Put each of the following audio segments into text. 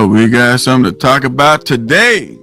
So we got something to talk about today.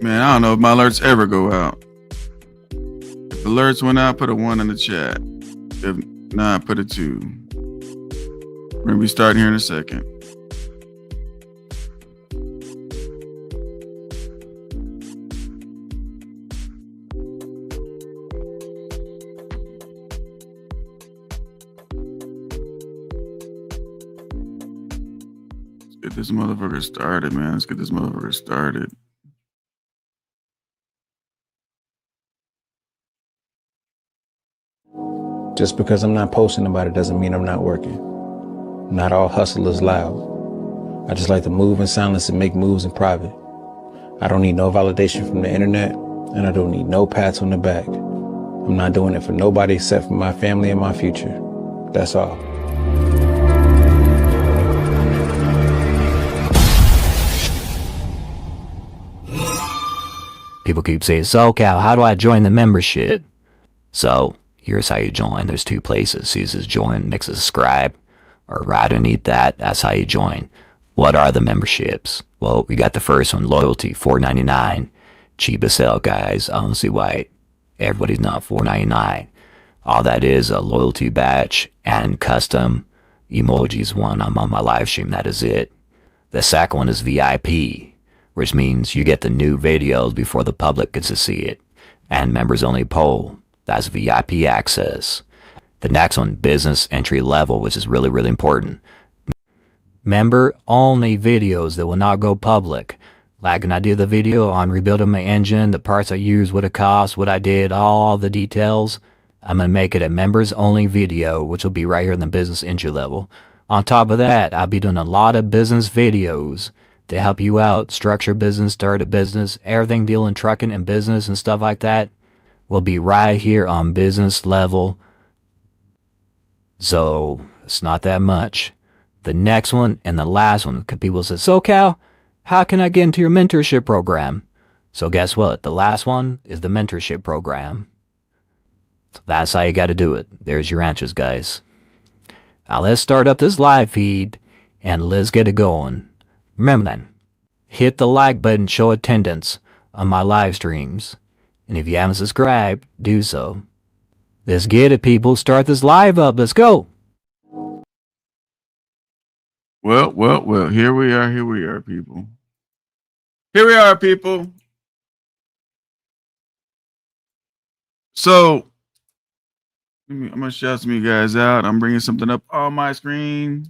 Man, I don't know if my alerts ever go out. If alerts went out, put a 1 in the chat. If not, put a 2. We're going to be starting here in a second. Let's get this motherfucker started, man. Let's get this motherfucker started. Just because I'm not posting about it doesn't mean I'm not working. Not all hustle is loud. I just like to move in silence and make moves in private. I don't need no validation from the internet, and I don't need no pats on the back. I'm not doing it for nobody except for my family and my future. That's all. People keep saying, so Cal, how do I join the membership? So here's how you join. There's 2 places. It says join, next to subscribe, or right underneath that, that's how you join. What are the memberships? Well, we got the first one, loyalty, $4.99. Cheap as hell, guys. I don't see why everybody's not $4.99. All that is a loyalty badge and custom emojis when I'm on my live stream. That is it. The second one is VIP, which means you get the new videos before the public gets to see it. And members only poll. That's VIP access. The next one, business entry level, which is really, really important. Member only videos that will not go public. Like when I did the video on rebuilding my engine, the parts I used, what it cost, what I did, all the details. I'm going to make it a members only video, which will be right here in the business entry level. On top of that, I'll be doing a lot of business videos to help you out, structure business, start a business, everything dealing trucking and business and stuff like that will be right here on business level. So it's not that much. The next one and the last one, people say, so Cal, how can I get into your mentorship program? So guess what? The last one is the mentorship program. So that's how you got to do it. There's your answers, guys. Now let's start up this live feed and let's get it going. Remember then, hit the like button, show attendance on my live streams. And if you haven't subscribed, do so. Let's get it, people. Start this live up. Let's go. Well. Here we are, people. Here we are, people. So, I'm going to shout some of you guys out. I'm bringing something up on my screen.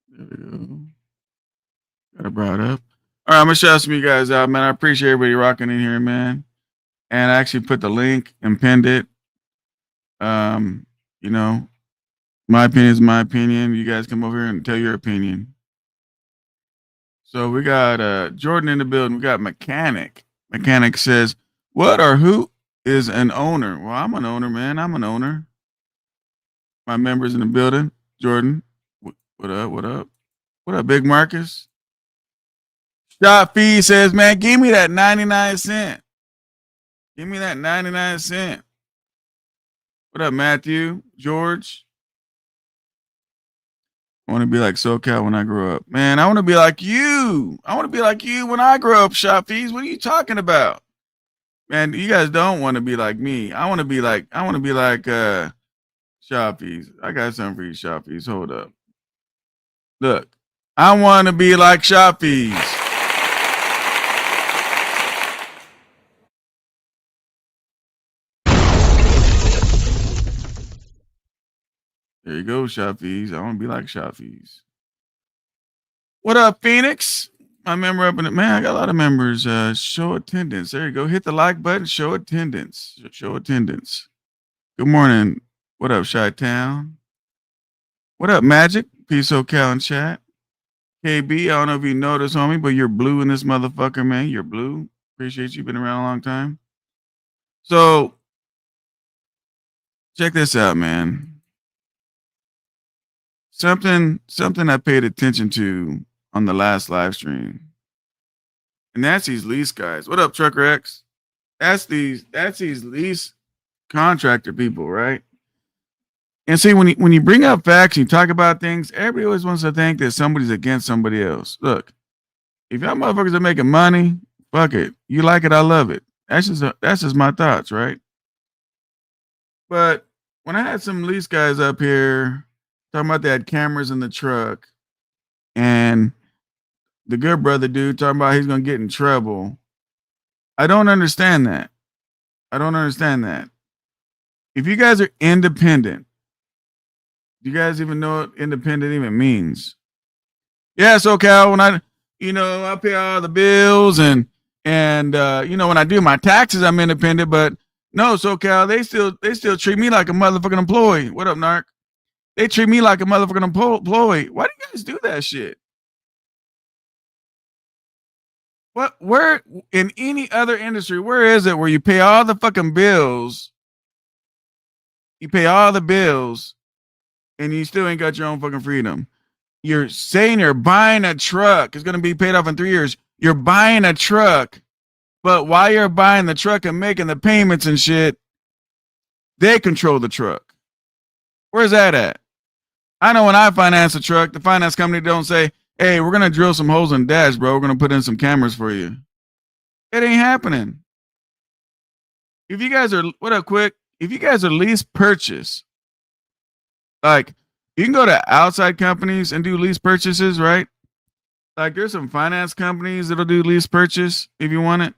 There we go. Got it brought up. All right, I'm going to shout some of you guys out, man. I appreciate everybody rocking in here, man. And I actually put the link and pinned it. You know, my opinion is my opinion. You guys come over here and tell your opinion. So we got Jordan in the building. We got Mechanic. Mechanic says, what or who is an owner? Well, I'm an owner, man. I'm an owner. My members in the building. Jordan, what up? What up, Big Marcus? Shop Fee says, man, give me that 99 cent. Give me that 99 cent. What up, Matthew? George? I want to be like SoCal when I grow up. Man, I want to be like you. I want to be like you when I grow up, Shop Fees. What are you talking about? Man, you guys don't want to be like me. I want to be like Shoppies. I got something for you, Shoppies. Hold up. Look, I want to be like Shoppies. There you go, Shoppies. I want to be like Shoppies. What up, Phoenix? My member up in it. Man, I got a lot of members. Show attendance. There you go. Hit the like button. Show attendance. Show attendance. Good morning. What up, Chi-Town? What up, Magic? Peace, SoCal in chat. KB, I don't know if you noticed, homie, but you're blue in this motherfucker, man. You're blue. Appreciate you. Been around a long time. So, check this out, man. Something I paid attention to on the last live stream. And that's these lease guys. What up, Trucker X? That's these lease contractor people, right? And see, when you bring up facts, you talk about things, everybody always wants to think that somebody's against somebody else. Look, if y'all motherfuckers are making money, fuck it. You like it, I love it. That's just my thoughts, right? But when I had some lease guys up here talking about they had cameras in the truck, and the good brother dude talking about he's gonna get in trouble, I don't understand that. If you guys are independent, do you guys even know what independent even means? Yeah, so Cal, when I pay all the bills and when I do my taxes, I'm independent, but no, so Cal, they still treat me like a motherfucking employee. What up, Narc? They treat me like a motherfucking employee. Why do you guys do that shit? Where in any other industry, where is it where you pay all the fucking bills? You pay all the bills and you still ain't got your own fucking freedom. You're saying you're buying a truck. It's going to be paid off in 3 years. You're buying a truck. But while you're buying the truck and making the payments and shit, they control the truck. Where's that at? I know when I finance a truck, the finance company don't say, hey, we're going to drill some holes in the dash, bro. We're going to put in some cameras for you. It ain't happening. If you guys are, if you guys are lease purchase, like, you can go to outside companies and do lease purchases, right? Like, there's some finance companies that'll do lease purchase if you want it.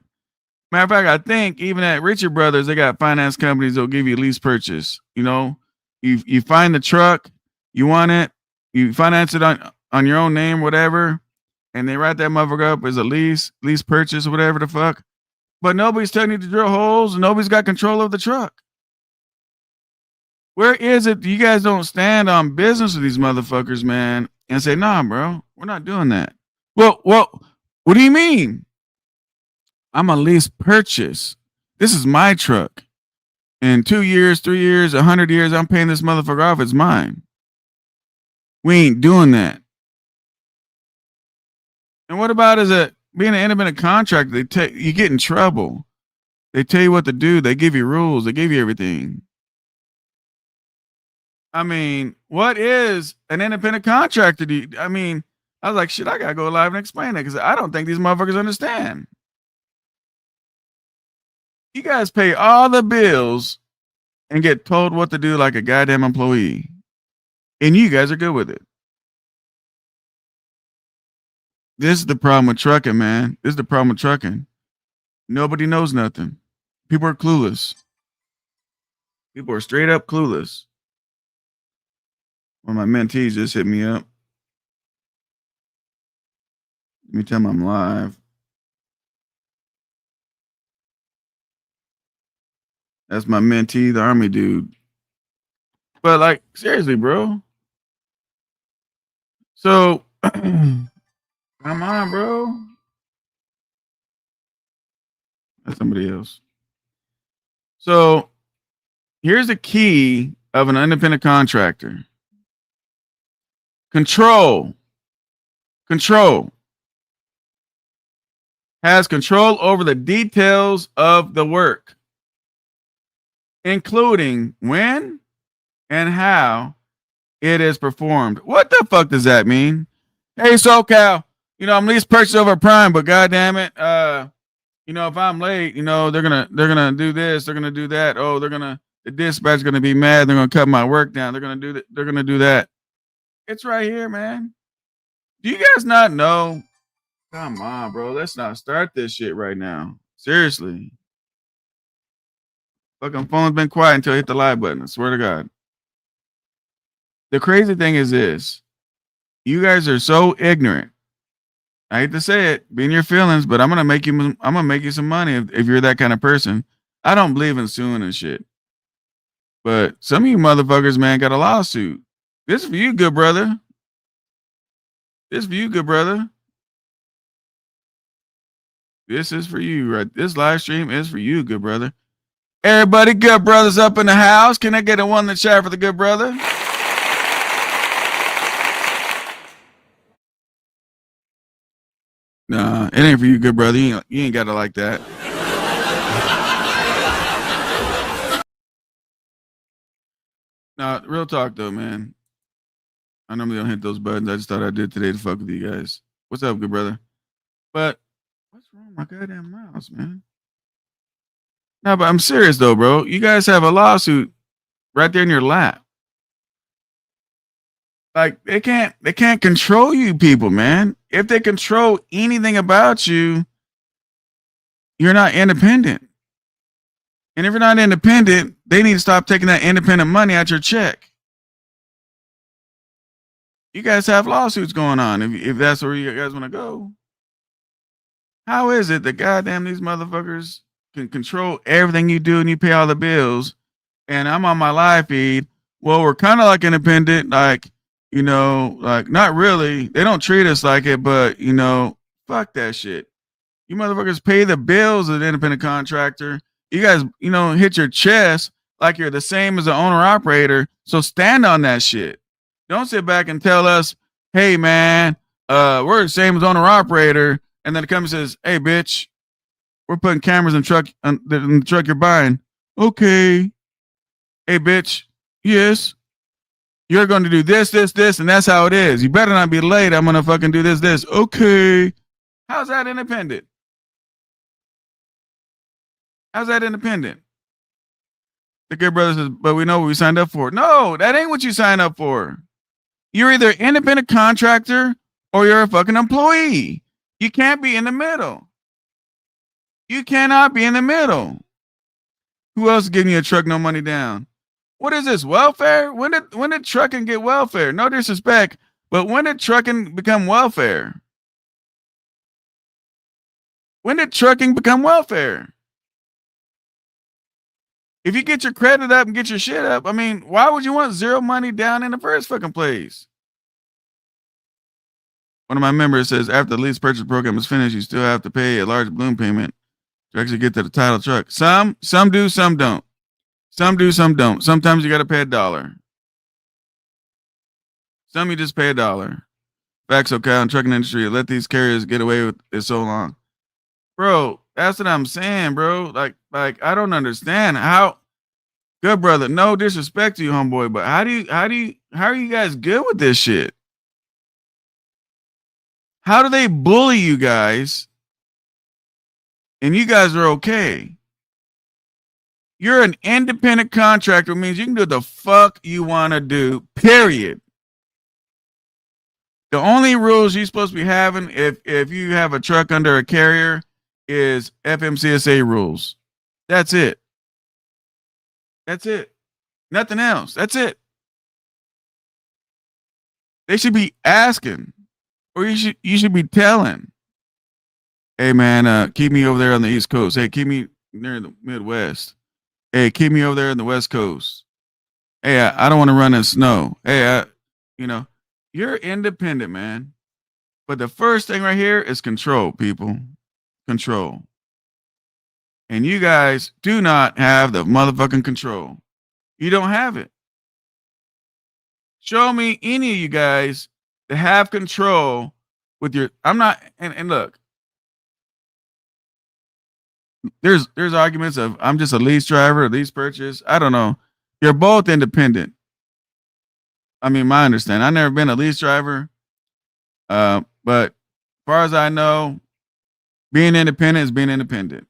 Matter of fact, I think even at Richard Brothers, they got finance companies that'll give you lease purchase. You know, you find the truck, you want it, you finance it on your own name, whatever, and they write that motherfucker up as a lease purchase, whatever the fuck. But nobody's telling you to drill holes, and nobody's got control of the truck. Where is it you guys don't stand on business with these motherfuckers, man, and say, nah, bro, we're not doing that? Well, what do you mean? I'm a lease purchase. This is my truck. In 2 years, 3 years, 100 years, I'm paying this motherfucker off. It's mine. We ain't doing that. And what about being an independent contractor? You get in trouble. They tell you what to do. They give you rules. They give you everything. I mean, what is an independent contractor? I was like, shit, I gotta go live and explain that because I don't think these motherfuckers understand. You guys pay all the bills and get told what to do like a goddamn employee. And you guys are good with it. This is the problem with trucking, man. This is the problem with trucking. Nobody knows nothing. People are clueless. People are straight up clueless. One of my mentees just hit me up. Let me tell them I'm live. That's my mentee, the army dude. But like, seriously, bro. So, come on, bro. That's somebody else. So, here's the key of an independent contractor. Control. Has control over the details of the work, including when and how it is performed. What the fuck does that mean? Hey, SoCal, I'm lease purchase over prime, but goddamn it, You know, if I'm late, you know, they're gonna do this, they're gonna do that. Oh, the dispatch gonna be mad, they're gonna cut my work down, they're gonna do that, they're gonna do that. It's right here, man. Do you guys not know? Come on, bro. Let's not start this shit right now. Seriously. Fucking phone's been quiet until I hit the live button. I swear to God. The crazy thing is this. You guys are so ignorant. I hate to say it, be in your feelings, but I'm gonna make you some money if you're that kind of person. I don't believe in suing and shit. But some of you motherfuckers, man, got a lawsuit. This is for you, good brother. This is for you, good brother. This is for you, right? This live stream is for you, good brother. Everybody, good brothers up in the house. Can I get a one in the chat for the good brother? Nah, it ain't for you, good brother. You ain't got it like that. Nah, real talk though, man. I normally don't hit those buttons. I just thought I did today to fuck with you guys. What's up, good brother? But what's wrong with my goddamn mouse, man? No, but I'm serious though, bro. You guys have a lawsuit right there in your lap. Like they can't control you people, man. If they control anything about you, you're not independent. And if you're not independent, they need to stop taking that independent money out your check. You guys have lawsuits going on if that's where you guys want to go. How is it that goddamn these motherfuckers can control everything you do and you pay all the bills? And I'm on my live feed. Well, we're kind of like independent, like, you know, like not really. They don't treat us like it, but you know, fuck that shit. You motherfuckers pay the bills of the independent contractor. You guys, you know, hit your chest like you're the same as the owner operator. So stand on that shit. Don't sit back and tell us, hey man, we're the same as owner operator. And then it comes and says, hey bitch, we're putting cameras in the truck you're buying. Okay. Hey bitch, yes. You're going to do this, and that's how it is. You better not be late. I'm going to fucking do this. Okay. How's that independent? How's that independent? The good brother says, but we know what we signed up for. No, that ain't what you signed up for. You're either an independent contractor or you're a fucking employee. You can't be in the middle. You cannot be in the middle. Who else is giving you a truck no money down? What is this, welfare? When did trucking get welfare? No disrespect, but when did trucking become welfare? When did trucking become welfare? If you get your credit up and get your shit up, I mean, why would you want zero money down in the first fucking place? One of my members says after the lease purchase program is finished, you still have to pay a large balloon payment to actually get to the title truck. Some do, some don't. Some do, some don't. Sometimes you got to pay $1. Some you just pay $1. Facts, okay, in trucking industry, let these carriers get away with it so long. Bro, that's what I'm saying, bro. Like I don't understand how. Good brother, no disrespect to you, homeboy, but how are you guys good with this shit? How do they bully you guys and you guys are okay? You're an independent contractor, which means you can do the fuck you want to do, period. The only rules you're supposed to be having if you have a truck under a carrier is FMCSA rules. That's it. That's it. Nothing else. That's it. They should be asking, or you should be telling. Hey man, keep me over there on the East Coast. Hey, keep me near the Midwest. Hey, keep me over there in the West Coast. Hey, I don't want to run in snow. Hey, you know, you're independent, man. But the first thing right here is control, people. Control. And you guys do not have the motherfucking control. You don't have it. Show me any of you guys that have control with your. I'm not. And look, there's arguments of I'm just a lease driver, a lease purchase. I don't know. You're both independent. I mean, my understanding. I've never been a lease driver, but as far as I know, Being independent is being independent.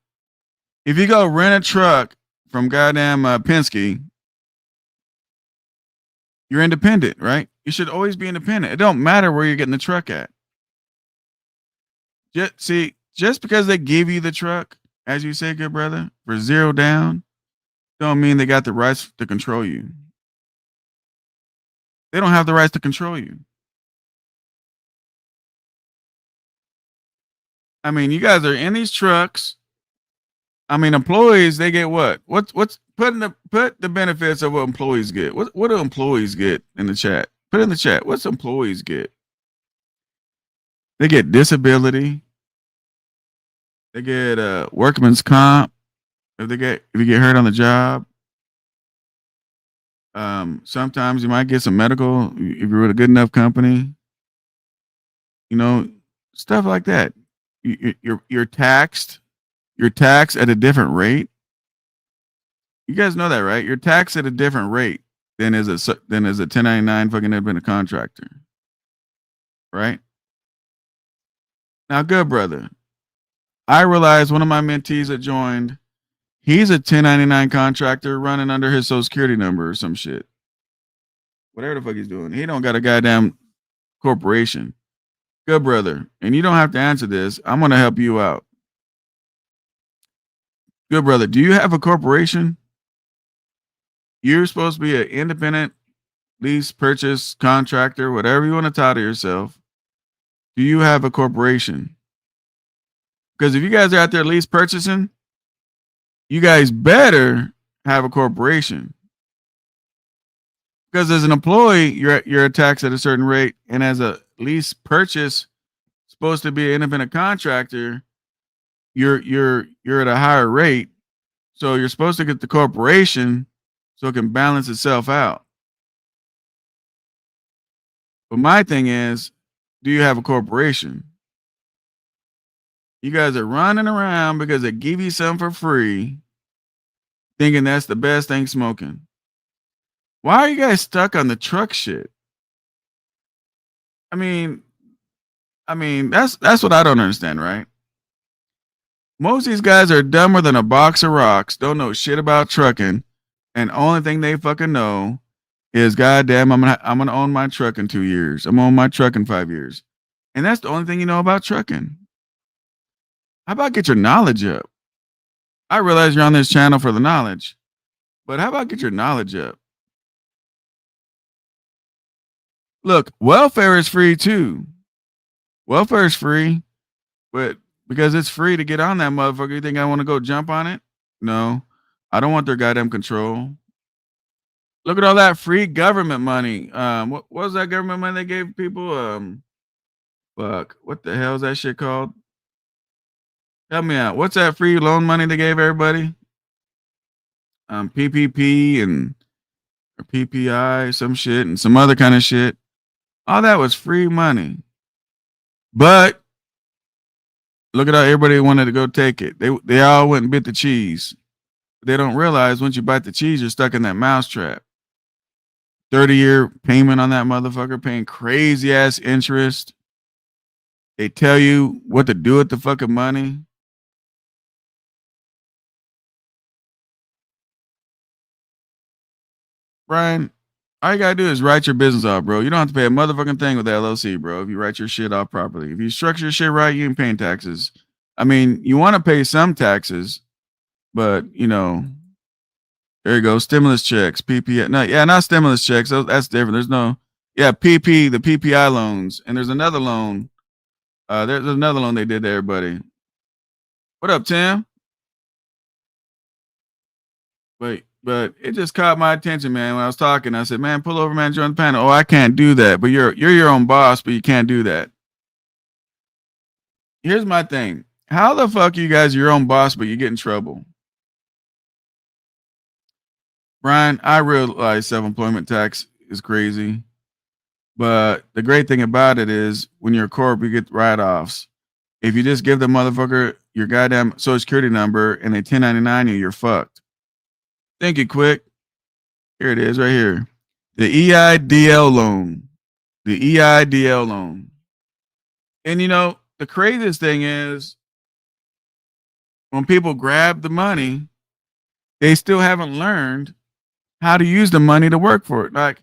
If you go rent a truck from goddamn Penske, you're independent, right? You should always be independent. It don't matter where you're getting the truck at. Just because they give you the truck, as you say, good brother, for zero down, don't mean they got the rights to control you. They don't have the rights to control you. I mean, you guys are in these trucks. I mean, employees, they get what? What's put the benefits of what employees get? What do employees get in the chat? Put in the chat. What's employees get? They get disability. They get workman's comp if you get hurt on the job. Sometimes you might get some medical if you're with a good enough company. You know, stuff like that. You're taxed. You're taxed at a different rate. You guys know that, right? You're taxed at a different rate than as a 1099 fucking independent contractor, right? Now, good brother, I realized one of my mentees that joined, he's a 1099 contractor running under his social security number or some shit. Whatever the fuck he's doing. He don't got a goddamn corporation. Good brother. And you don't have to answer this. I'm going to help you out. Good brother, do you have a corporation? You're supposed to be an independent lease purchase contractor, whatever you want to title yourself. Do you have a corporation? Because if you guys are out there lease purchasing, you guys better have a corporation. Because as an employee, you're taxed at a certain rate, and as a lease purchase, supposed to be an independent contractor, you're at a higher rate. So you're supposed to get the corporation so it can balance itself out. But my thing is, do you have a corporation? You guys are running around because they give you something for free, thinking that's the best thing smoking. Why are you guys stuck on the truck shit? I mean, that's what I don't understand, right? Most of these guys are dumber than a box of rocks, don't know shit about trucking, and only thing they fucking know is, goddamn, I'm gonna own my truck in 2 years. I'm gonna own my truck in 5 years. And that's the only thing you know about trucking. How about get your knowledge up? I realize you're on this channel for the knowledge, but how about get your knowledge up? Look, welfare is free too. Welfare is free, but because it's free to get on that motherfucker, you think I want to go jump on it? No, I don't want their goddamn control. Look at all that free government money. What was that government money they gave people? Fuck, what the hell is that shit called? Help me out. What's that free loan money they gave everybody? PPP and or PPI, some shit, and some other kind of shit. All that was free money. But look at how everybody wanted to go take it. They all went and bit the cheese. They don't realize once you bite the cheese, you're stuck in that mousetrap. 30-year payment on that motherfucker, paying crazy ass interest. They tell you what to do with the fucking money. Brian, all you gotta do is write your business off, bro. You don't have to pay a motherfucking thing with the LLC, bro. If you write your shit off properly, if you structure your shit right, you ain't paying taxes. I mean, you want to pay some taxes, but you know, there you go. Stimulus checks, PPI. No, yeah, not stimulus checks. That's different. There's no, yeah, the PPI loans, and there's another loan. There's another loan they did to everybody. What up, Tim? But it just caught my attention, man. When I was talking, I said, "Man, pull over, man, join the panel." Oh, I can't do that. But you're your own boss, but you can't do that. Here's my thing: how the fuck are you guys your own boss, but you get in trouble? Brian, I realize self-employment tax is crazy, but the great thing about it is when you're a corp, you get write-offs. If you just give the motherfucker your goddamn social security number and they 1099 you, you're fucked. Think it quick. Here it is right here. The EIDL loan. The EIDL loan. And you know, the craziest thing is when people grab the money, they still haven't learned how to use the money to work for it. Like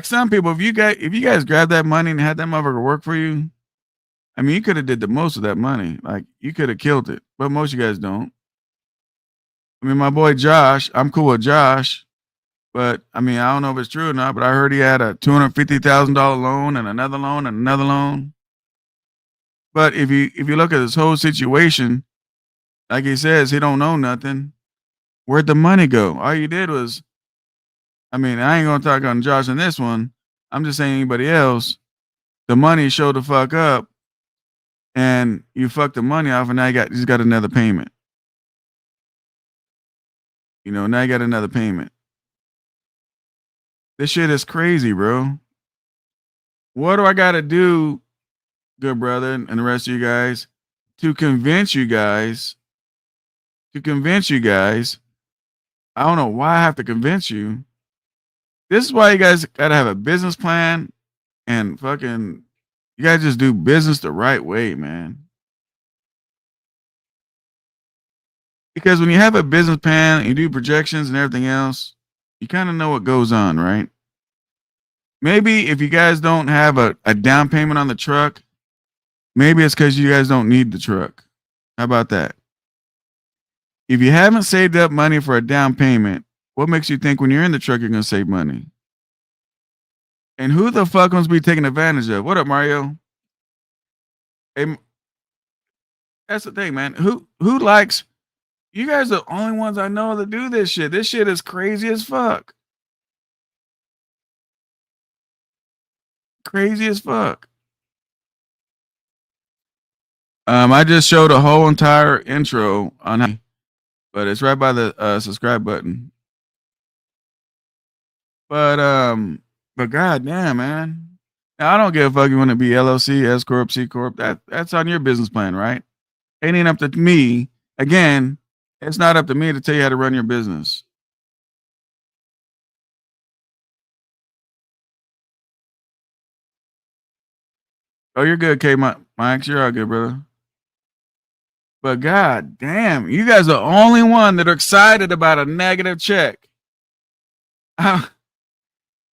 some people, if you guys grab that money and had that motherfucker work for you, I mean, you could have did the most of that money. Like you could have killed it, but most of you guys don't. I mean, my boy Josh, I'm cool with Josh, but I mean, I don't know if it's true or not, but I heard he had a $250,000 loan and another loan and another loan. But if you look at this whole situation, like he says, he don't know nothing. Where'd the money go? All you did was, I mean, I ain't gonna talk on Josh on this one. I'm just saying anybody else. The money showed the fuck up, and you fucked the money off, and now you just got another payment. You know, now you got another payment. This shit is crazy, bro. What do I got to do, good brother, and the rest of you guys, to convince you guys? I don't know why I have to convince you. This is why you guys got to have a business plan and fucking, you got to just do business the right way, man. Because when you have a business plan, you do projections and everything else, you kind of know what goes on, right? Maybe if you guys don't have a down payment on the truck, maybe it's because you guys don't need the truck. How about that? If you haven't saved up money for a down payment, what makes you think when you're in the truck you're going to save money? And who the fuck wants to be taken advantage of? What up, Mario? Hey, that's the thing, man. Who likes, you guys are the only ones I know that do this shit. This shit is crazy as fuck. Crazy as fuck. I just showed a whole entire intro on how, but it's right by the subscribe button. But goddamn, man. Now I don't give a fuck if you want to be LLC, S Corp, C Corp. That's on your business plan, right? It ain't up to me. Again, it's not up to me to tell you how to run your business. Oh, you're good, K Mike. You're all good, brother. But god damn, you guys are the only one that are excited about a negative check.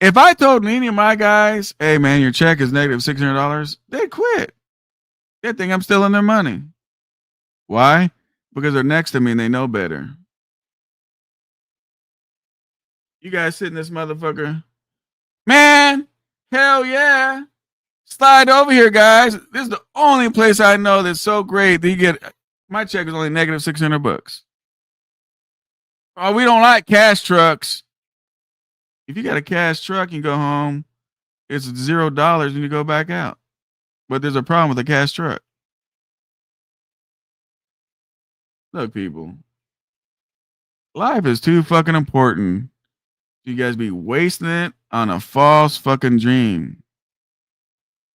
If I told any of my guys, hey man, your check is negative $600, they'd quit. They'd think I'm stealing their money. Why? Because they're next to me and they know better. You guys sitting this motherfucker. Man, hell yeah. Slide over here, guys. This is the only place I know that's so great that you get, my check is only negative $600. Oh, we don't like cash trucks. If you got a cash truck, you go home, it's $0 and you go back out. But there's a problem with a cash truck. Look, people, life is too fucking important. You guys be wasting it on a false fucking dream.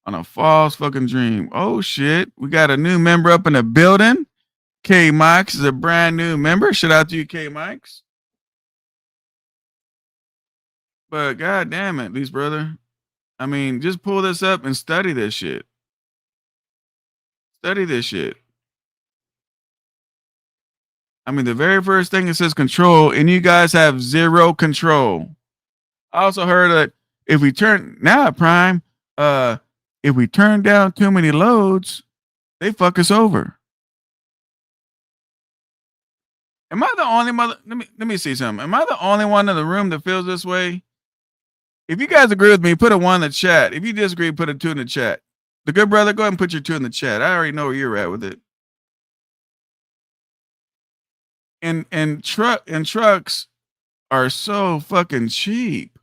On a false fucking dream. Oh shit, we got a new member up in the building. K Mikes is a brand new member. Shout out to you, K Mikes. But god damn it, Lease brother. I mean, just pull this up and study this shit. Study this shit. I mean, the very first thing it says control, and you guys have zero control. I also heard that if we turn now at Prime, if we turn down too many loads, they fuck us over. Am I the only mother? Let me see something. Am I the only one in the room that feels this way? If you guys agree with me, put a 1 in the chat. If you disagree, put a 2 in the chat. The good brother, go ahead and put your 2 in the chat. I already know where you're at with it. And trucks are so fucking cheap.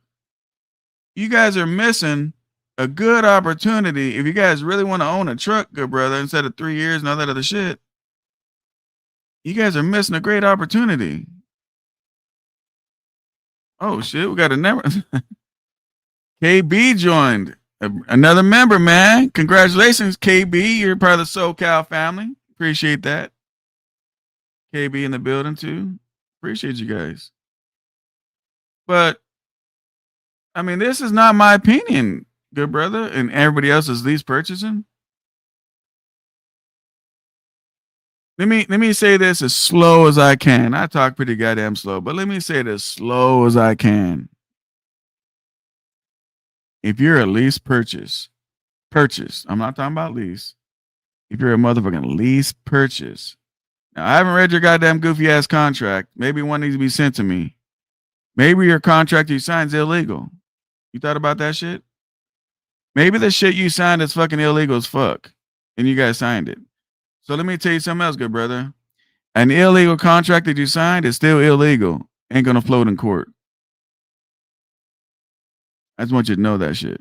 You guys are missing a good opportunity. If you guys really want to own a truck, good brother, instead of 3 years and all that other shit, you guys are missing a great opportunity. Oh shit, we got a number. KB joined. Another member, man. Congratulations, KB. You're part of the SoCal family. Appreciate that. KB in the building too. Appreciate you guys. But I mean, this is not my opinion, good brother, and everybody else is lease purchasing. let me say this as slow as I can. I talk pretty goddamn slow, but let me say it as slow as I can. If you're a lease purchase, I'm not talking about lease. If you're a motherfucking lease purchase, now I haven't read your goddamn goofy ass contract. Maybe one needs to be sent to me. Maybe your contract you signed is illegal. You thought about that shit? Maybe the shit you signed is fucking illegal as fuck, and you guys signed it. So let me tell you something else, good brother. An illegal contract that you signed is still illegal. Ain't gonna float in court. I just want you to know that shit.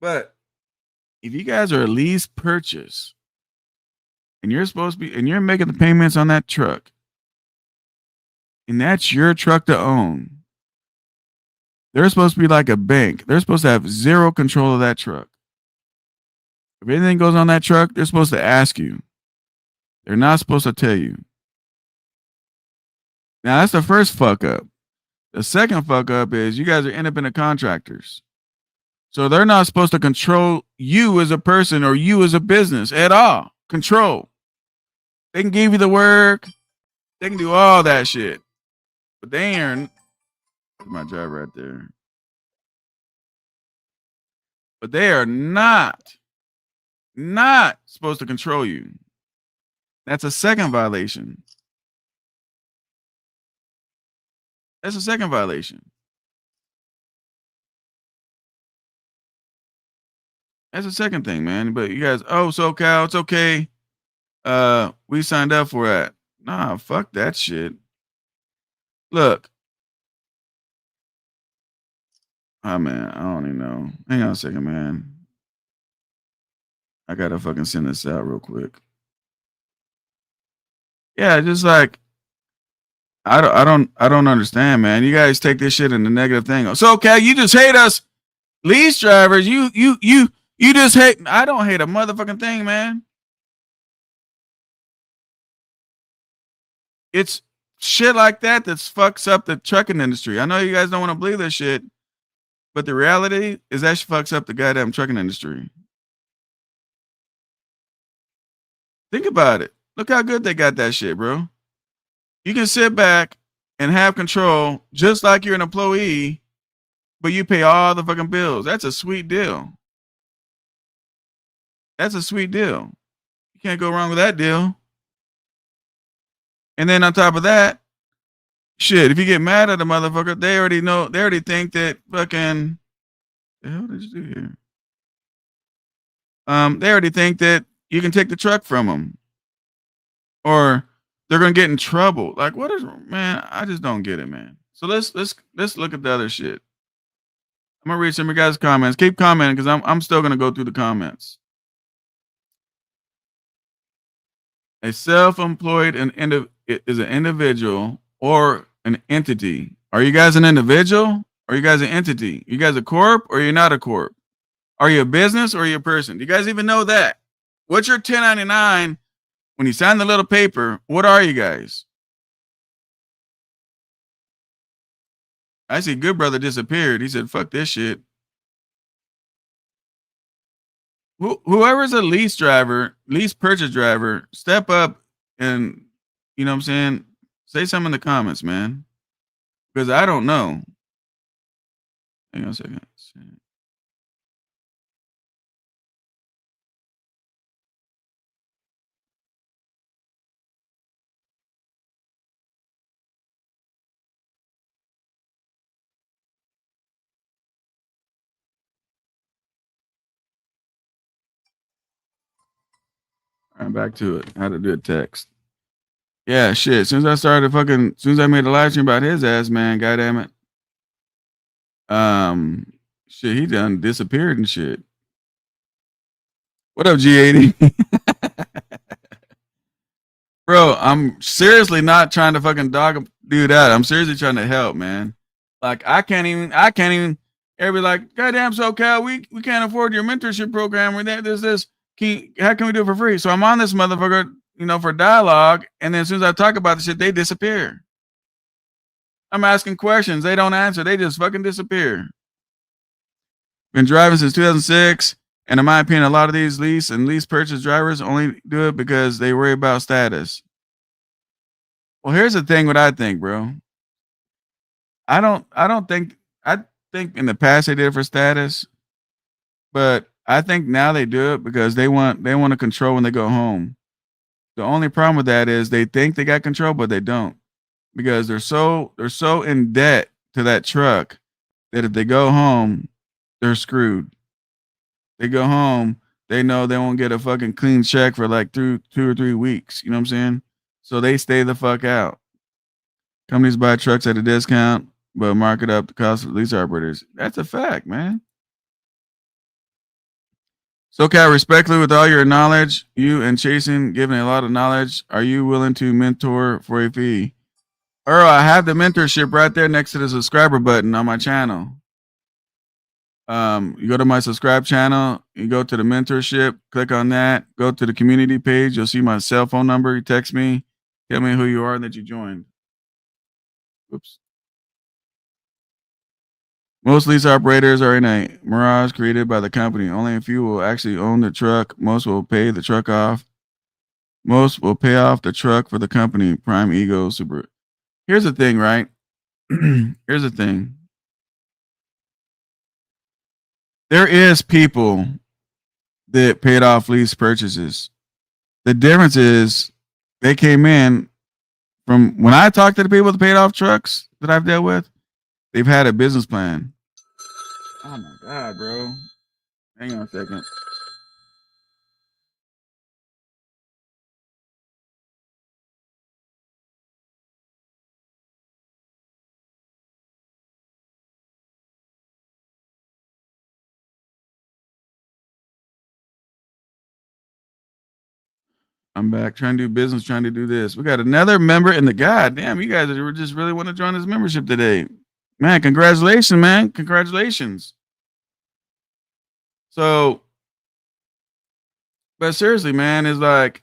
But if you guys are a lease purchase and you're supposed to be, and you're making the payments on that truck, and that's your truck to own, they're supposed to be like a bank. They're supposed to have zero control of that truck. If anything goes on that truck, they're supposed to ask you. They're not supposed to tell you. Now, that's the first fuck up. The second fuck up is you guys are independent contractors. So they're not supposed to control you as a person or you as a business at all. Control. They can give you the work. They can do all that shit. But they aren't. My job right there. But they are not supposed to control you. That's a second violation. That's a second violation. That's the second thing, man. But you guys, oh, SoCal, it's okay. We signed up for that. Nah, fuck that shit. Look. Oh, man, I don't even know. Hang on a second, man. I gotta fucking send this out real quick. Yeah, just like I don't understand, man. You guys take this shit in the negative thing. So okay, you just hate us lease drivers. You just hate. I don't hate a motherfucking thing, man. It's shit like that fucks up the trucking industry. I know you guys don't want to believe this shit, but the reality is that shit fucks up the goddamn trucking industry. Think about it. Look how good they got that shit, bro. You can sit back and have control just like you're an employee, but you pay all the fucking bills. That's a sweet deal. That's a sweet deal. You can't go wrong with that deal. And then on top of that, shit, if you get mad at the motherfucker, they already think that fucking, the hell did you do here? They already think that you can take the truck from them. Or they're gonna get in trouble. Like, what is, man? I just don't get it, man. So let's look at the other shit. I'm gonna read some of your guys' comments. Keep commenting because I'm still gonna go through the comments. A self-employed is an individual or an entity. Are you guys an individual? Or are you guys an entity? You guys a corp or you're not a corp? Are you a business or are you a person? Do you guys even know that? What's your 1099? When you sign the little paper, what are you guys? I see Good Brother disappeared. He said, fuck this shit. Whoever's a lease purchase driver, step up and, you know what I'm saying? Say something in the comments, man. Because I don't know. Hang on a second. All right, back to it. How to do a text. Yeah, shit. As soon as I made a live stream about his ass, man, goddamn it. Shit, he done disappeared and shit. What up, G80? Bro, I'm seriously not trying to fucking dog dude out. I'm seriously trying to help, man. Like, I can't even, everybody like, goddamn SoCal, we can't afford your mentorship program or that, this. How can we do it for free? So I'm on this motherfucker, for dialogue, and then as soon as I talk about the shit, they disappear. I'm asking questions, they don't answer, they just fucking disappear. Been driving since 2006. And in my opinion, a lot of these lease and lease purchase drivers only do it because they worry about status. Well, here's the thing. What I think, bro. I think in the past they did it for status, but I think now they do it because they want to control when they go home. The only problem with that is they think they got control, but they don't, because they're so in debt to that truck that if they go home, they're screwed. They go home, they know they won't get a fucking clean check for like 2 or 3 weeks. You know what I'm saying? So they stay the fuck out. Companies buy trucks at a discount, but market up the cost of lease operators. That's a fact, man. So, Cal, respectfully, with all your knowledge, you and Chasing giving a lot of knowledge, are you willing to mentor for a fee? Earl, I have the mentorship right there next to the subscriber button on my channel. You go to my subscribe channel, you go to the mentorship, click on that, go to the community page. You'll see my cell phone number. You text me, tell me who you are and that you joined. Oops. Most lease operators are in a mirage created by the company. Only a few will actually own the truck. Most will pay the truck off. Most will pay off the truck for the company. Prime ego, super. Here's the thing, right? Here's the thing. There is people that paid off lease purchases. The difference is they came in from when I talked to the people that paid off trucks that I've dealt with, they've had a business plan. Oh my God, bro. Hang on a second. I'm back trying to do business, trying to do this. We got another member in the God. Damn, you guys just really want to join this membership today. Man, congratulations, man. Congratulations. So, but seriously, man, is like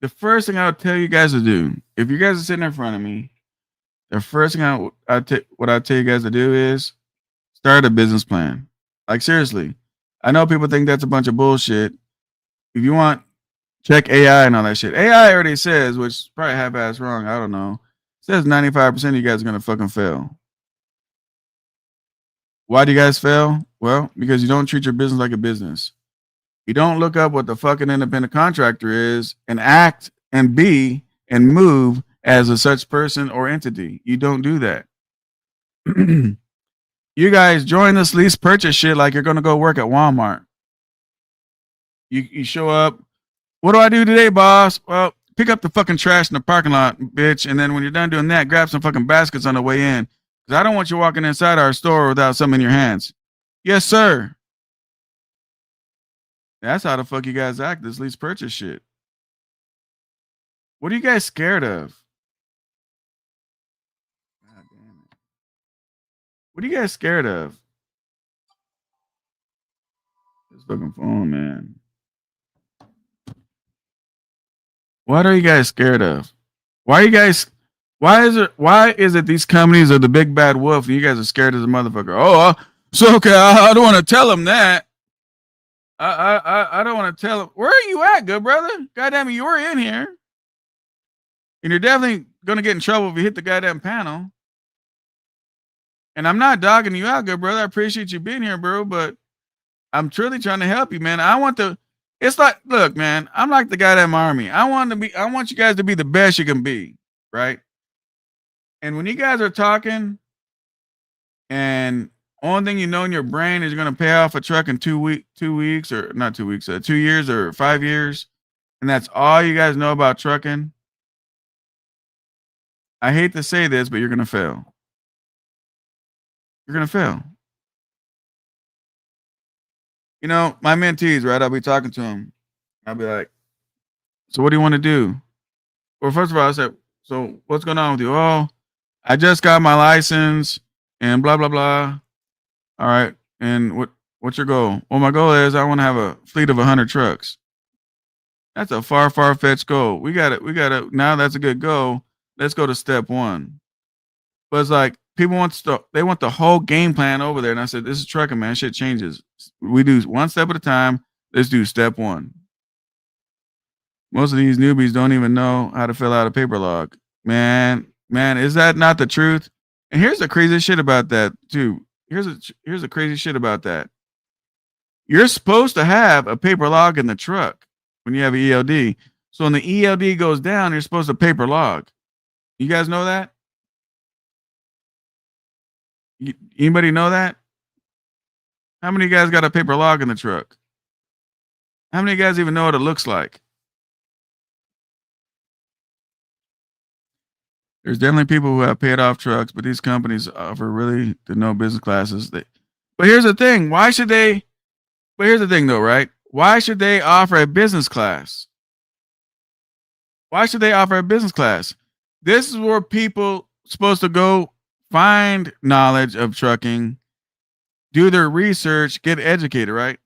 the first thing I would tell you guys to do, if you guys are sitting in front of me, the first thing what I tell you guys to do is start a business plan. Like seriously, I know people think that's a bunch of bullshit. If you want, check AI and all that shit. AI already says, which is probably half-ass wrong. I don't know. Says 95% of you guys are gonna fucking fail. Why do you guys fail? Well, because you don't treat your business like a business. You don't look up what the fucking independent contractor is and act and be and move as a such person or entity. You don't do that. You guys join this lease purchase shit like you're gonna go work at Walmart. You show up. What do I do today, boss? Well, pick up the fucking trash in the parking lot, bitch. And then when you're done doing that, grab some fucking baskets on the way in. Because I don't want you walking inside our store without something in your hands. Yes, sir. That's how the fuck you guys act, this lease purchase shit. What are you guys scared of? God damn it. What are you guys scared of? This fucking phone, man. What are you guys scared of? Why is it these companies are the big bad wolf and you guys are scared as a motherfucker? Oh, so okay, I don't want to tell them that. I don't want to tell them. Where are you at, good brother? Goddamn it, you were in here. And you're definitely gonna get in trouble if you hit the goddamn panel. And I'm not dogging you out, good brother. I appreciate you being here, bro, but I'm truly trying to help you, man. It's like, look, man, I'm like the goddamn army. I want you guys to be the best you can be, right? And when you guys are talking, and only thing you know in your brain is you're gonna pay off a truck in 2 weeks, or not 2 weeks, 2 years or 5 years, and that's all you guys know about trucking. I hate to say this, but you're gonna fail. You're gonna fail. You know, my mentees, right? I'll be talking to them. I'll be like, so what do you want to do? Well, first of all, I said, so what's going on with you? Oh, I just got my license and blah, blah, blah. All right. And what's your goal? Well, my goal is I want to have a fleet of 100 trucks. That's a far-fetched goal. We got it. Now that's a good goal. Let's go to step one. But it's like people want the whole game plan over there. And I said, this is trucking, man. Shit changes. We do one step at a time. Let's do step one. Most of these newbies don't even know how to fill out a paper log. Man, is that not the truth? And here's the crazy shit about that too. Here's the crazy shit about that. You're supposed to have a paper log in the truck when you have an ELD. So when the ELD goes down, you're supposed to paper log. You guys know that? Anybody know that? How many of you guys got a paper log in the truck? How many of you guys even know what it looks like? There's definitely people who have paid off trucks, but these companies offer really the no business classes. But here's the thing. Why should they? But here's the thing though, right? Why should they offer a business class? Why should they offer a business class? This is where people supposed to go find knowledge of trucking, do their research, get educated, right?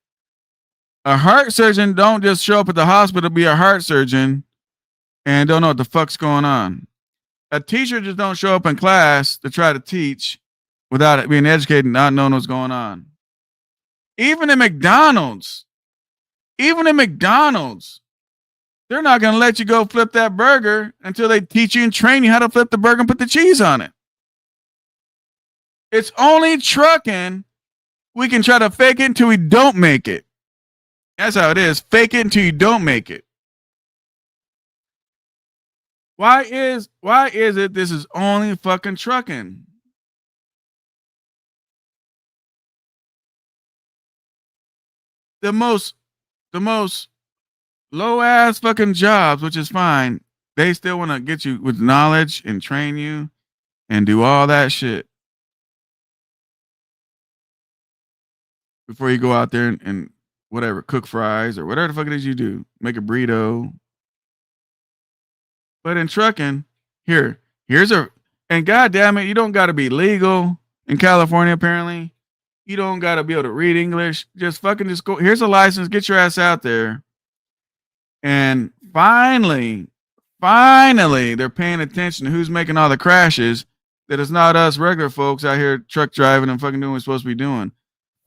A heart surgeon don't just show up at the hospital, be a heart surgeon, and don't know what the fuck's going on. A teacher just don't show up in class to try to teach without being educated and not knowing what's going on. Even in McDonald's, they're not going to let you go flip that burger until they teach you and train you how to flip the burger and put the cheese on it. It's only trucking. We can try to fake it until we don't make it. That's how it is. Fake it until you don't make it. Why is it this is only fucking trucking? The most low ass fucking jobs, which is fine, they still want to get you with knowledge and train you and do all that shit before you go out there and whatever, cook fries or whatever the fuck it is you do, make a burrito. But in trucking, here's and goddamn it, you don't got to be legal in California. Apparently, you don't got to be able to read English. Just go. Here's a license. Get your ass out there. And finally, they're paying attention to who's making all the crashes. That it's not us regular folks out here truck driving and fucking doing what we're supposed to be doing.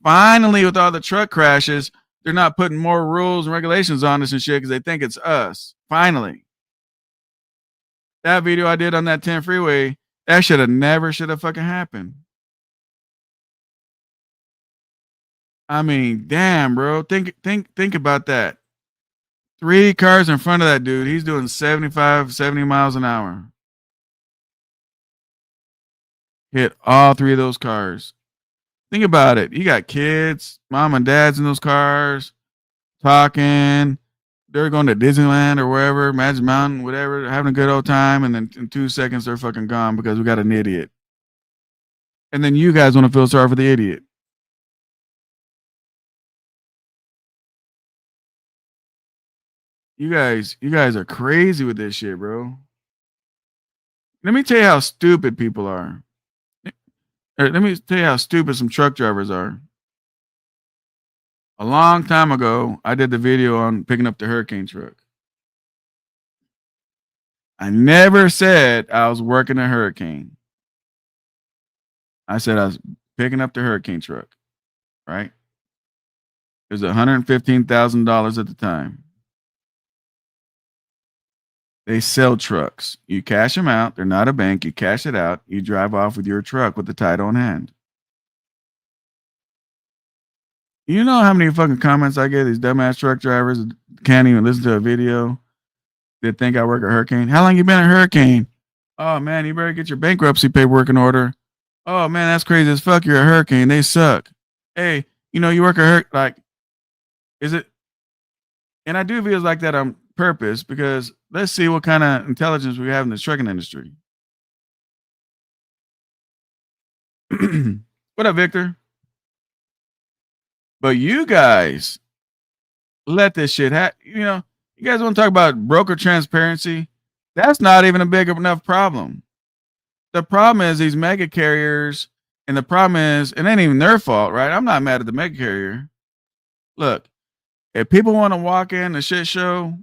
Finally, with all the truck crashes, they're not putting more rules and regulations on us and shit because they think it's us. Finally. That video I did on that 10 freeway, that should have fucking happened. I mean, damn, bro. Think about that. 3 cars in front of that dude. He's doing 75, 70 miles an hour. Hit all 3 of those cars. Think about it. You got kids, mom and dads in those cars, talking. They're going to Disneyland or wherever, Magic Mountain, whatever, having a good old time, and then in 2 seconds they're fucking gone because we got an idiot. And then you guys want to feel sorry for the idiot. You guys are crazy with this shit, bro. Let me tell you how stupid people are. Let me tell you how stupid some truck drivers are. A long time ago, I did the video on picking up the hurricane truck. I never said I was working a hurricane. I said I was picking up the hurricane truck, right? It was $115,000 at the time. They sell trucks. You cash them out. They're not a bank. You cash it out. You drive off with your truck with the title in hand. You know how many fucking comments I get? These dumbass truck drivers can't even listen to a video. They think I work a hurricane. How long you been a hurricane? Oh man, you better get your bankruptcy paperwork in order. Oh man, that's crazy as fuck. You're a hurricane. They suck. Hey, you know you work a hurricane. Like, is it? And I do videos like that on purpose because let's see what kind of intelligence we have in the trucking industry. What up, Victor? But you guys let this shit happen. You know, you guys want to talk about broker transparency? That's not even a big enough problem. The problem is these mega carriers, and the problem is, it ain't even their fault, right? I'm not mad at the mega carrier. Look, if people want to walk in a shit show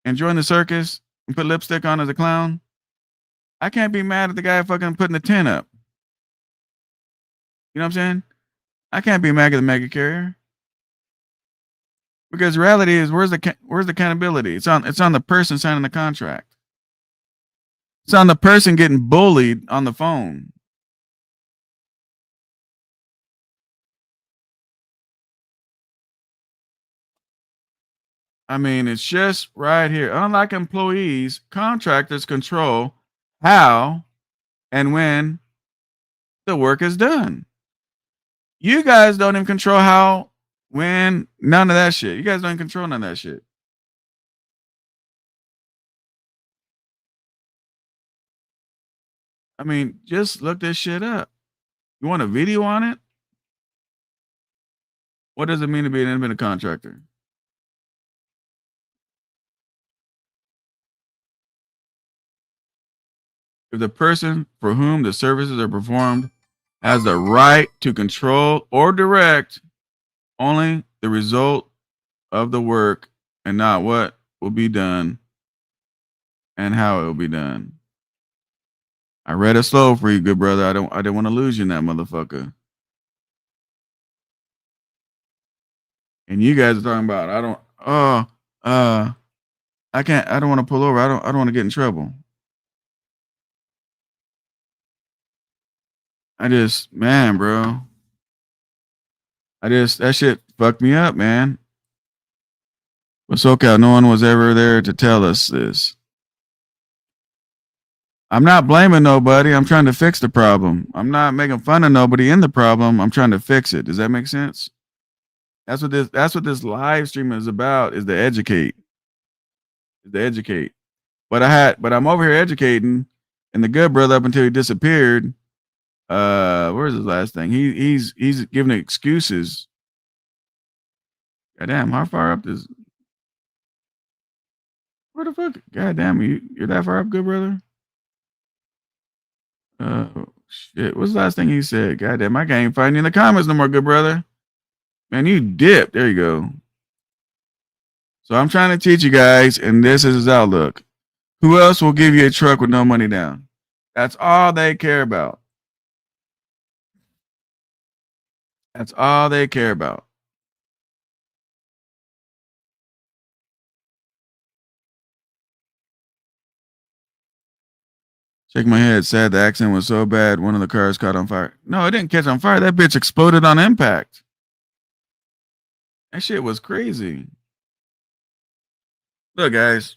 and join the circus and put lipstick on as a clown, I can't be mad at the guy fucking putting the tent up. You know what I'm saying? I can't be mad at the mega carrier. Because reality is, where's the accountability? It's on the person signing the contract. It's on the person getting bullied on the phone. I mean, it's just right here. Unlike employees, contractors control how and when the work is done. You guys don't even control how, when, none of that shit. You guys don't even control none of that shit. I mean, just look this shit up. You want a video on it? What does it mean to be an independent contractor? If the person for whom the services are performed has the right to control or direct only the result of the work and not what will be done and how it will be done. I read it slow for you, good brother. I didn't want to lose you in that motherfucker. And you guys are talking about I don't want to pull over. I don't want to get in trouble. Man, bro. That shit fucked me up, man. But SoCal, no one was ever there to tell us this. I'm not blaming nobody. I'm trying to fix the problem. I'm not making fun of nobody in the problem. I'm trying to fix it. Does that make sense? That's what this live stream is about, is to educate. But I'm over here educating, and the good brother, up until he disappeared, where's his last thing? He's giving excuses. God damn, how far up is, where the fuck? God damn, you're that far up, good brother? Shit. What's the last thing he said? God damn, I can't even find you in the comments no more, good brother. Man, you dipped. There you go. So I'm trying to teach you guys, and this is his outlook. Who else will give you a truck with no money down? That's all they care about. That's all they care about. Shake my head. Sad the accident was so bad, one of the cars caught on fire. No, it didn't catch on fire. That bitch exploded on impact. That shit was crazy. Look, guys.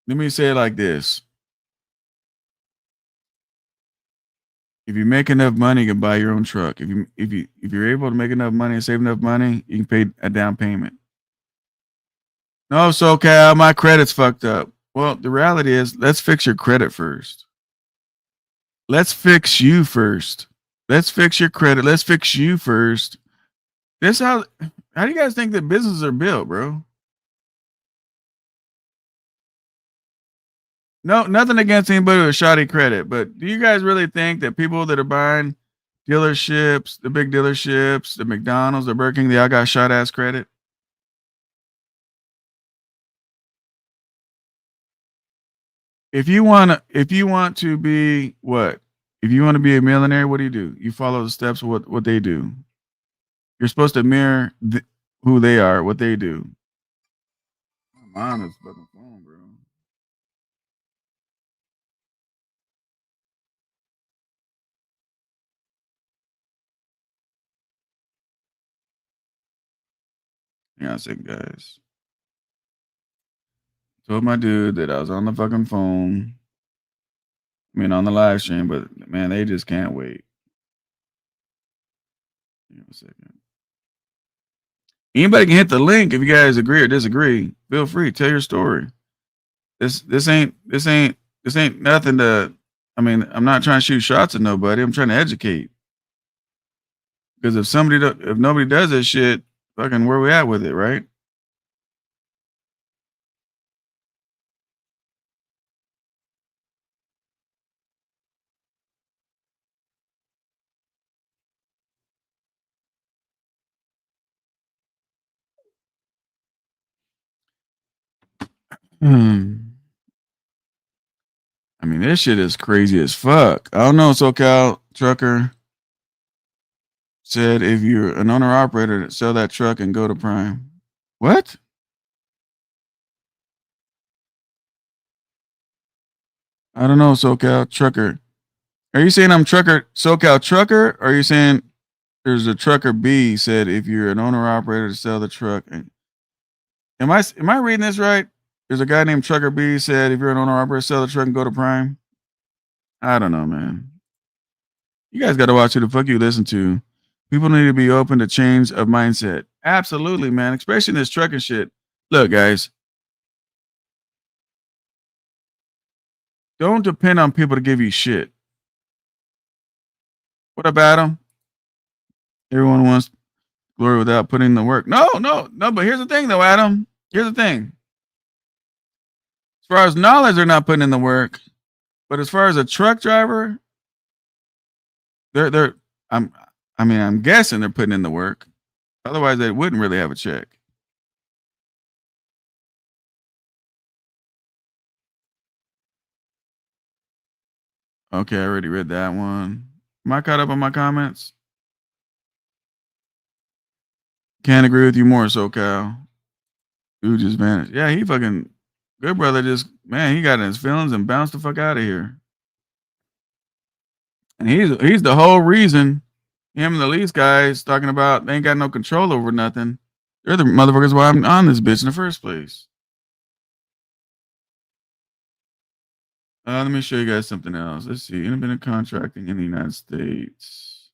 Let me say it like this. If you make enough money, you can buy your own truck. If you're able to make enough money and save enough money, you can pay a down payment. No, SoCal, my credit's fucked up. Well, the reality is, let's fix your credit first. Let's fix you first. Let's fix your credit. Let's fix you first. How do you guys think that businesses are built, bro? No, nothing against anybody with shoddy credit, but do you guys really think that people that are buying dealerships, the big dealerships, the McDonald's, the Burger King, they all got shot ass credit? If you want to be what? If you want to be a millionaire, what do? You follow the steps of what they do. You're supposed to mirror who they are, what they do. My mom is fucking phone, bro. Hang on a second, guys. Told my dude that I was on the fucking phone. I mean, on the live stream, but man, they just can't wait. Hang on a second. Anybody can hit the link if you guys agree or disagree. Feel free, tell your story. This ain't nothing to. I mean, I'm not trying to shoot shots at nobody. I'm trying to educate. Because if nobody does this shit, fucking where we at with it, right? I mean, this shit is crazy as fuck. I don't know, SoCal trucker. said if you're an owner operator, sell that truck and go to Prime. What? I don't know, SoCal Trucker. Are you saying I'm SoCal Trucker? Or are you saying there's a Trucker B said if you're an owner operator to sell the truck? Am I reading this right? There's a guy named Trucker B said if you're an owner operator, sell the truck and go to Prime. I don't know, man. You guys got to watch who the fuck you listen to. People need to be open to change of mindset. Absolutely, man. Especially in this trucking shit. Look, guys, don't depend on people to give you shit. What up, Adam? Everyone wants glory without putting in the work. No. But here's the thing, though, Adam. Here's the thing. As far as knowledge, they're not putting in the work. But as far as a truck driver, I'm guessing they're putting in the work. Otherwise, they wouldn't really have a check. Okay, I already read that one. Am I caught up on my comments? Can't agree with you more, SoCal. Dude just vanished. Yeah, he fucking good brother just he got in his feelings and bounced the fuck out of here. And he's the whole reason him and the Lease guys talking about they ain't got no control over nothing. They're the motherfuckers why I'm on this bitch in the first place. Let me show you guys something else. Let's see. Independent contracting in the United States.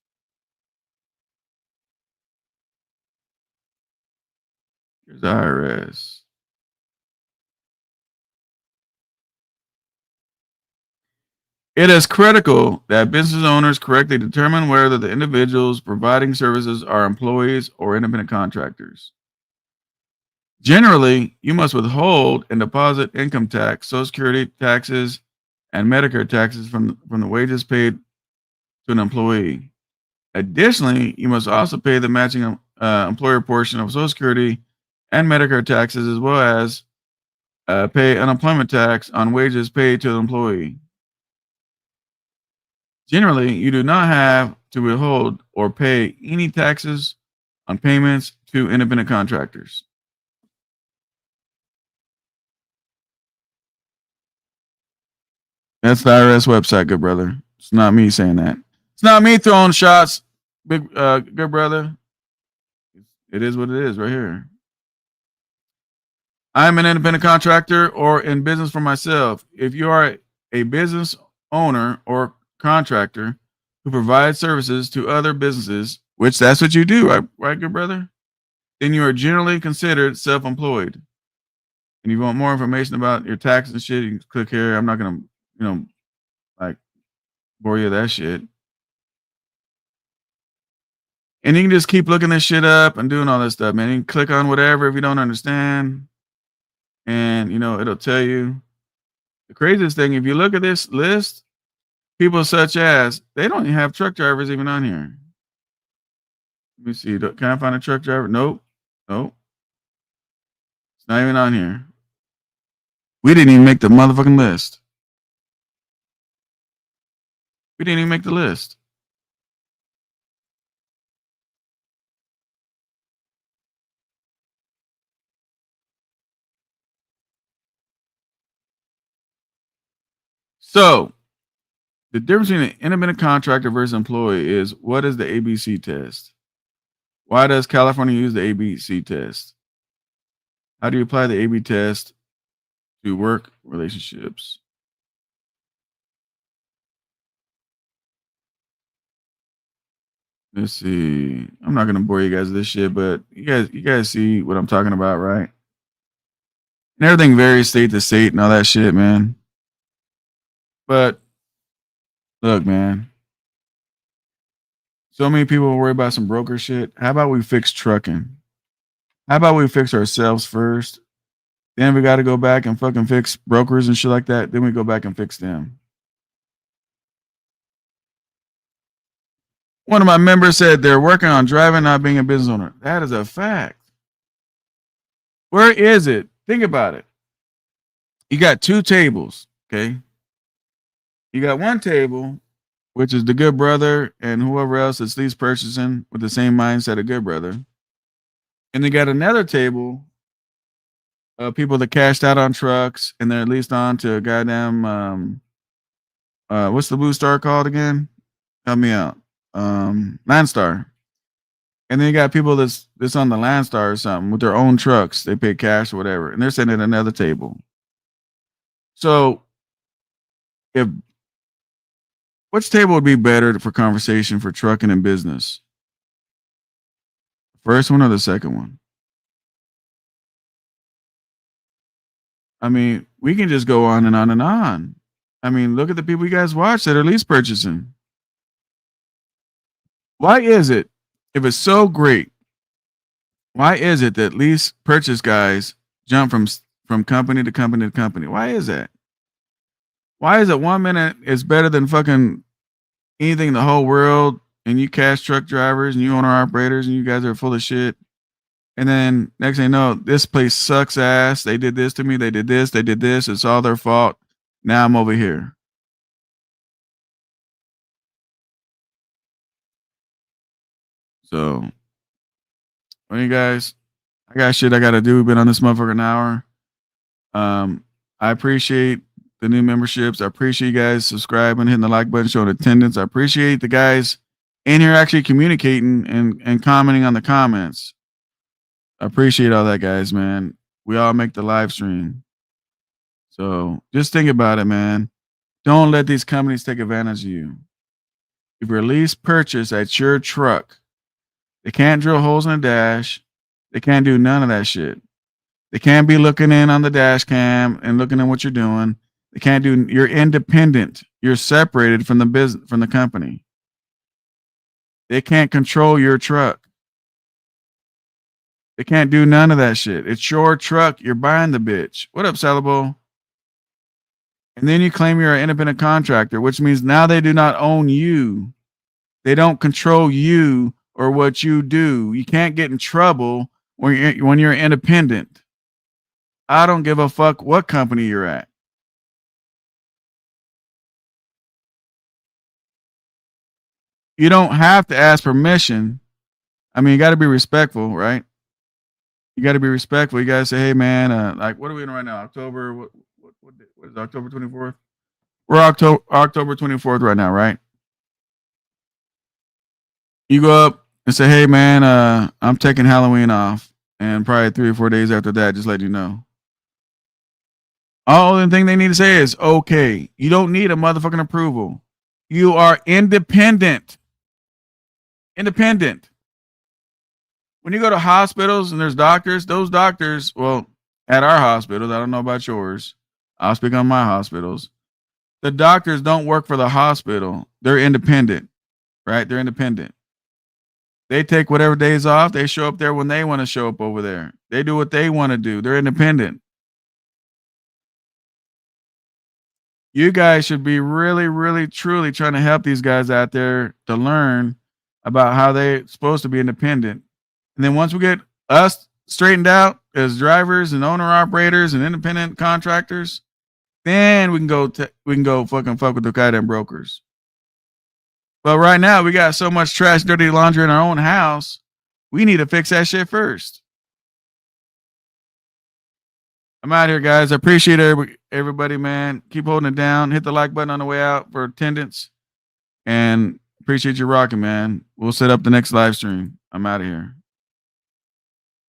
Here's the IRS. It is critical that business owners correctly determine whether the individuals providing services are employees or independent contractors. Generally, you must withhold and deposit income tax, Social Security taxes, and Medicare taxes from the wages paid to an employee. Additionally, you must also pay the matching employer portion of Social Security and Medicare taxes, as well as pay unemployment tax on wages paid to the employee. Generally, you do not have to withhold or pay any taxes on payments to independent contractors. That's the IRS website, good brother. It's not me saying that. It's not me throwing shots, big good brother. It is what it is right here. I'm an independent contractor or in business for myself. If you are a business owner or contractor who provides services to other businesses, which that's what you do, right, good brother? Then you are generally considered self-employed. And if you want more information about your taxes and shit, you can click here. I'm not gonna, like bore you with that shit. And you can just keep looking this shit up and doing all this stuff, man. You can click on whatever if you don't understand. And it'll tell you. The craziest thing, if you look at this list, people such as they don't even have truck drivers even on here. Let me see. Can I find a truck driver? Nope. It's not even on here. We didn't even make the motherfucking list. We didn't even make the list. So, the difference between an independent contractor versus employee is what is the ABC test? Why does California use the ABC test? How do you apply the AB test to work relationships? Let's see. I'm not gonna bore you guys with this shit, but you guys see what I'm talking about, right? And everything varies state to state and all that shit, man. But look, man. So many people worry about some broker shit. How about we fix trucking? How about we fix ourselves first? Then we got to go back and fucking fix brokers and shit like that. Then we go back and fix them. One of my members said they're working on driving, not being a business owner. That is a fact. Where is it? Think about it. You got two tables, okay? You got one table which is the good brother and whoever else that's lease purchasing with the same mindset of good brother. And they got another table of people that cashed out on trucks and they're leased on to a goddamn what's the blue star called again? Help me out. Landstar. And then you got people that's on the Landstar or something with their own trucks. They pay cash or whatever, and they're sitting at another table. So, if which table would be better for conversation for trucking and business? First one or the second one? I mean, we can just go on and on and on. I mean, look at the people you guys watch that are lease purchasing. Why is it, if it's so great, why is it that lease purchase guys jump from company to company to company? Why is that? Why is it 1 minute is better than fucking anything in the whole world, and you cash truck drivers and you owner operators and you guys are full of shit? And then next thing you know, this place sucks ass. They did this to me. They did this. They did this. It's all their fault. Now I'm over here. So, well, you guys, I got shit I got to do. We've been on this motherfucker an hour. I appreciate the new memberships. I appreciate you guys subscribing, hitting the like button, showing attendance. I appreciate the guys in here actually communicating and commenting on the comments. I appreciate all that, guys, man. We all make the live stream. So just think about it, man. Don't let these companies take advantage of you. If you're lease purchase at your truck, they can't drill holes in the dash. They can't do none of that shit. They can't be looking in on the dash cam and looking at what you're doing. They can't do. You're independent. You're separated from the business, from the company. They can't control your truck. They can't do none of that shit. It's your truck. You're buying the bitch. What up, Salabo? And then you claim you're an independent contractor, which means now they do not own you. They don't control you or what you do. You can't get in trouble when you're independent. I don't give a fuck what company you're at. You don't have to ask permission. I mean, you got to be respectful, right? You got to be respectful. You got to say, hey, man, like, what are we in right now? October, what is October 24th? We're October 24th right now, right? You go up and say, hey, man, I'm taking Halloween off. And probably 3 or 4 days after that, just let you know. All the thing they need to say is, okay, you don't need a motherfucking approval. You are independent. Independent. When you go to hospitals and there's doctors, those doctors, well, at our hospitals, I don't know about yours. I'll speak on my hospitals. The doctors don't work for the hospital. They're independent, right? They're independent. They take whatever days off. They show up there when they want to show up over there. They do what they want to do. They're independent. You guys should be really, really, truly trying to help these guys out there to learn about how they're supposed to be independent. And then once we get us straightened out as drivers and owner operators and independent contractors, then we can go fucking fuck with the goddamn brokers. But right now we got so much trash, dirty laundry in our own house. We need to fix that shit first. I'm out here, guys. I appreciate everybody, man. Keep holding it down. Hit the like button on the way out for attendance. And appreciate you rocking, man. We'll set up the next live stream. I'm out of here.